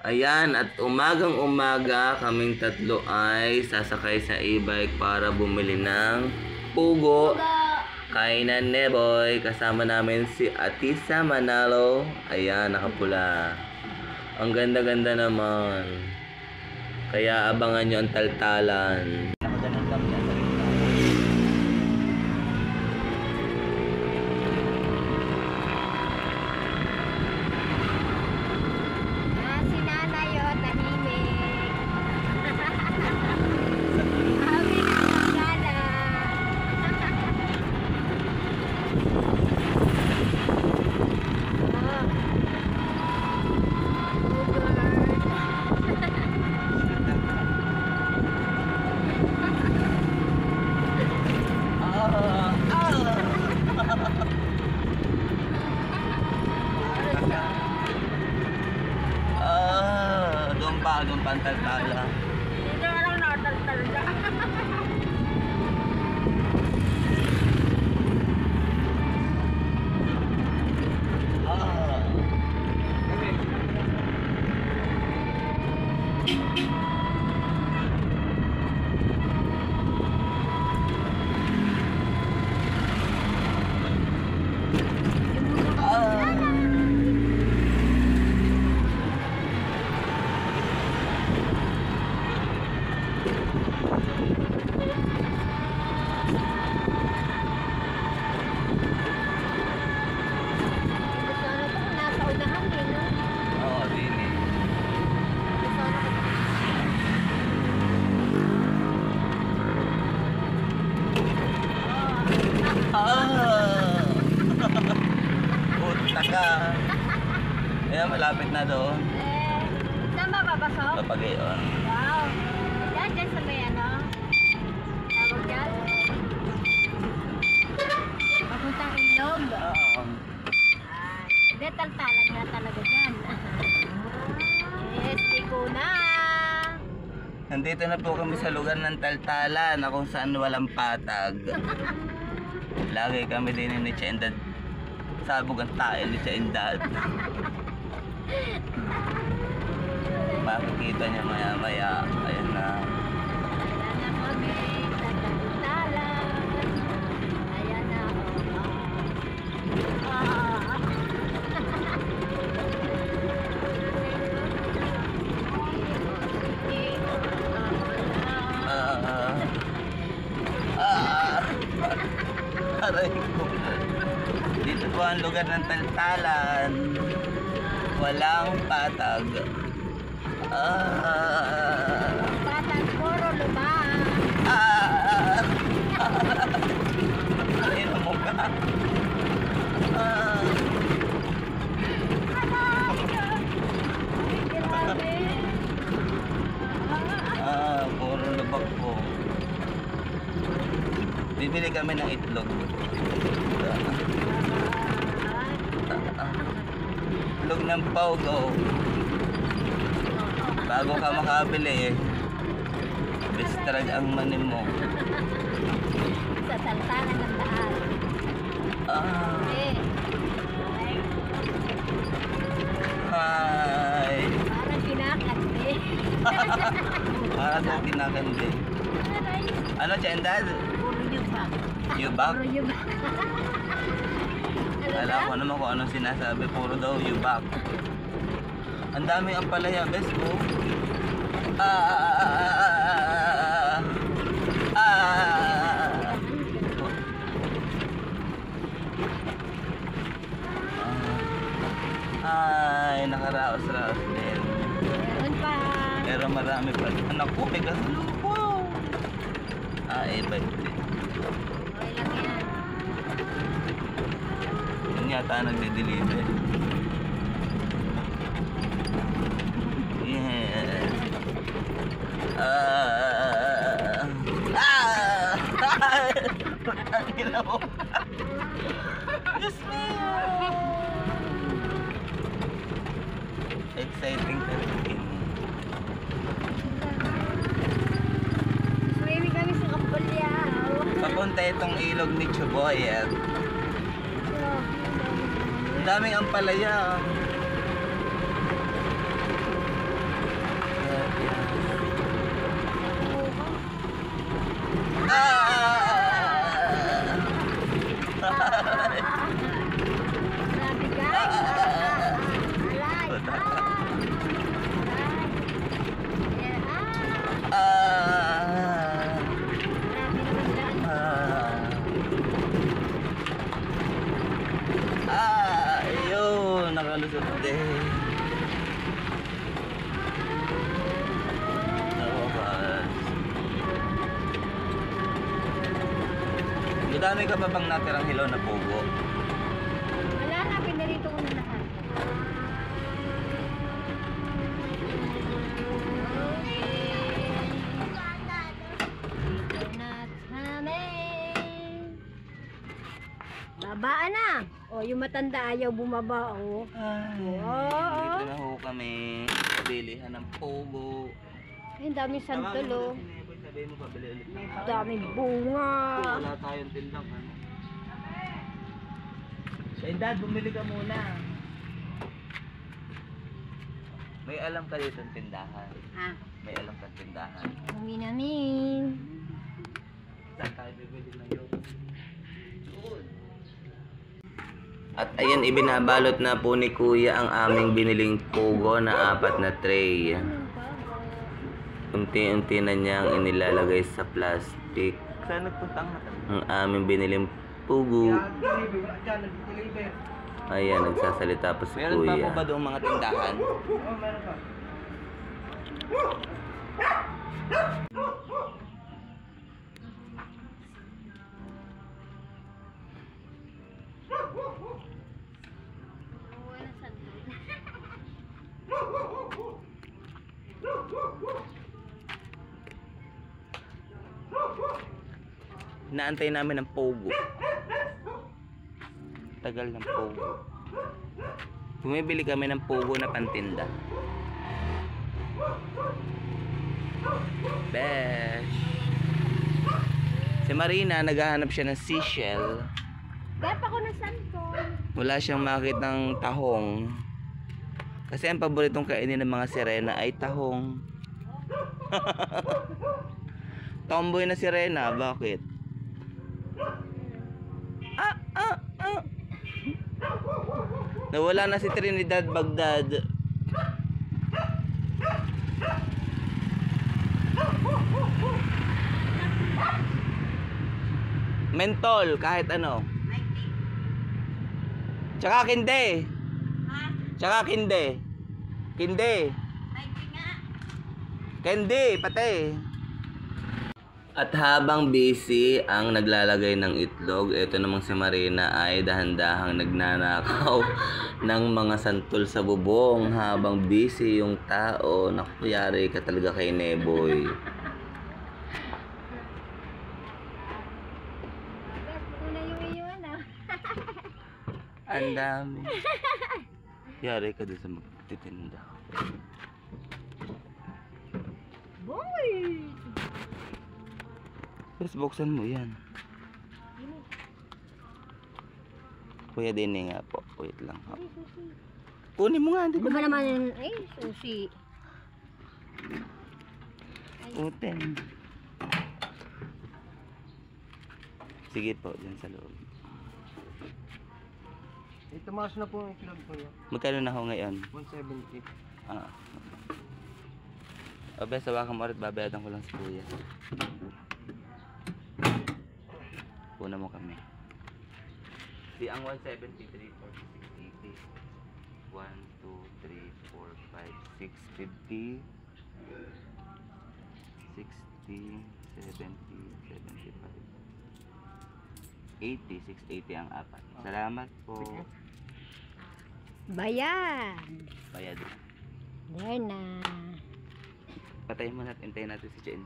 Ayan, at umagang-umaga kaming tatlo ay sasakay sa e-bike para bumili ng pugo. Kainan Neboy. Kasama namin si Atisa Manalo. Ayan, nakapula. Ang ganda-ganda naman. Kaya abangan nyo ang taltalan. Doon pantaltala. Dito lang nataltala. Puta ka. Ayan, malapit na doon. Saan ba papasok? Papagayon. Wow. Dyan sa may ano? Tawag dyan? Papuntang Ilog. Hindi, taltalan nga talaga dyan. Yes, tiko na. Nandito na po kami sa lugar ng Taltalan na kung saan walang patag. Lagi kami din ni Chendad. Sabog ang tayo ni Chendad. Makikita niya maya maya. Ayan na. Ayan na kami sa Taltalan. Ayan na. Aray ko. Dito po ang lugar ng Taltalan. Walang patag. Patag, puro lubang. Ayun mo ka. Puro lubak po. Bibili kami ng itlog. Itlog ng Pogo. Bago ka makabili eh. Bistrag ang mani mo. Sa Taltalan ng daan. Hi. Parang kinakante. Para daw kinakandi. Ano, Chendad? Puro yubak. Yubak? Puro yubak. Alam ko naman kung anong sinasabi. Puro daw yubak. Ang daming ampalaya, bes ko. Ay, nakaraos-raos din. Meron pa. Pero marami pa. Anak ko, may kasalubo. E-bike din. Okay lang yan. Yun yata nagde-deliver. Yes. Ang ina mo. Diyos me. Exciting talaga. Swimming kami sa Kapulyaw. Papunta itong ilog ni Chuboyet. Ang daming ampalaya. Madami ka pa bang natirang hilaw na pugo? Wala na, pinarito ko na lahat. Babaan na. O, yung matanda ayaw bumaba, o. Dito na ho kami. Bilihan ng pugo. Ay, ang daming santol, o. Sabihin mo, pabili ulit. Ang daming bunga. Wala tayong tindang ano. Eh, Dad, bumili ka muna. May alam ka dito ng tindahan. Ha? May alam ka tindahan. Uwi namin. Saan tayo bibili na yun? Doon. At ayan, ibinabalot na po ni Kuya ang aming biniling pugo na 4 na tray. Unti-unti na niyang inilalagay sa plastic. Saan nagpuntang ang aming biniling pugo. Ayan, nagsasalita pa si Kuya. Meron pa po ba doong mga tindahan? Oo, meron pa. Walang santol. Inaantay namin ang pogo. Tagal ng pogo. Bumibili kami ng pogo na pantinda. Besh. Si Marina, naghahanap siya ng seashell. Gapa ko ng santol. Wala siyang makita ng tahong. Kasi ang paboritong kainin ng mga sirena ay tahong. Tomboy na sirena, bakit? Nawala na si Trinidad Baghdad. Mentol, kahit ano. Tsaka kinde. Tsaka kinde. Kinde. Kinde, pati. At habang busy ang naglalagay ng itlog, ito namang si Marina ay dahan-dahang nagnanakaw ng mga santol sa bubong habang busy yung tao. Naku, yari ka talaga kay Neboy. Una yung iyon, ah. Ang dami. Yari ka doon sa magtitinda. Boy! Tapos buksan mo yan. Kuya din nga po. Wait lang. Ha. Kunin mo nga. Ano ba naman yung... Ay, susi. Uten. Sige po, dyan sa loob. Tumaas na po yung itlog ko niya. Magkano na ho ngayon? 170. Ah. O bes, hawakan mo ulit. Babayadan ko lang si Kuya. Puna mo kami. Di ang 173, 46, 80. 1, 2, 3, 4, 5, 6, 50. 60, 70, 75. 80, 680 ang apat. Salamat po. Bayan! Bayad. Yan na. Patayin mo natin. Hintayin natin si Chen.